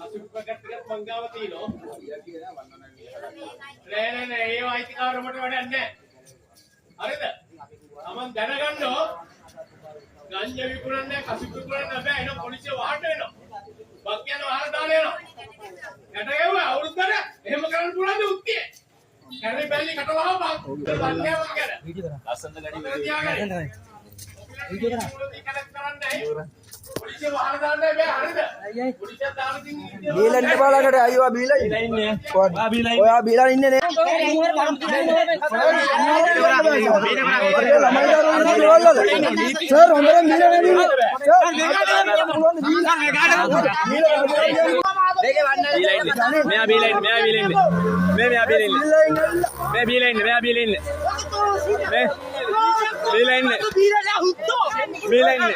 අසුප්පකට්ටියක් මංගාව තියෙනවා. නෑ ඒ වයිතිකාරමට වැඩක් නෑ. හරිද? තමන් දැනගන්න ගංජා විකුණන්නේ කසුප් විකුණන්නේ බෑ. එන පොලිසිය වහන්න වෙනවා. බක් යන වහලා දාලා යනවා. යට ගෙවුවා අවුරුද්දට එහෙම කරන්න පුළුවන්ද උත්තිය? කැරේ බැල්ලි කටවහම බක් දන්නේ මම ගැන. ලස්සන ගඩි වීඩියෝ කරා. පොලිසිය වහලා දාන්නේ බෑ. හරිද? පොලිසිය දාලා තින්නේ බීලා ඉන්න බාලකට අයියෝ බීලා ඉන්නේ. ඔයා බීලා ඉන්නේ නේ. සර් හොඳට බීලා නෙමෙයි. මෙයා බීලා ඉන්නේ. මෙයා බීලා ඉන්නේ. මේ බීලා ඉන්නේ. මෙයා බීලා ඉන්නේ. මේ බීලා ඉන්නේ. බීලා ඉන්නේ. බීලා ඉන්නේ.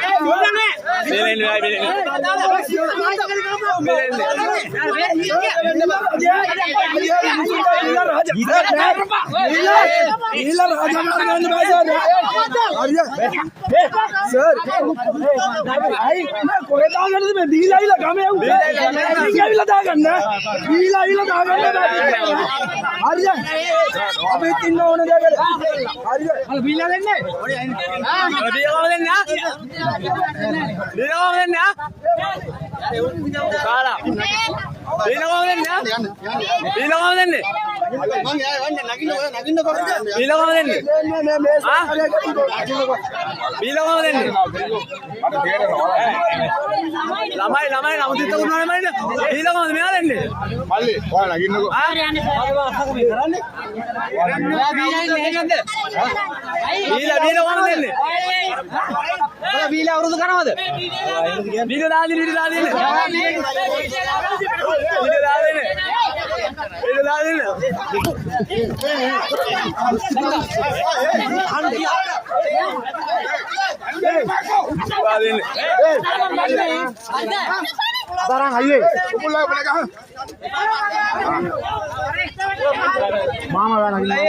ළමයි නමුත් උනානේ මයිද ඊළඟම මෙයා දෙන්නේ මල්ලි ඔයා නගින්නකෝ බීලා කොහමද දෙන්නේ ඔයා බීලා අවුරුදු කරනවද බීලා දාන්නේ barang ayo pulang belakang mama barang ini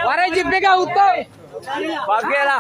Warai jippe ka utto bagela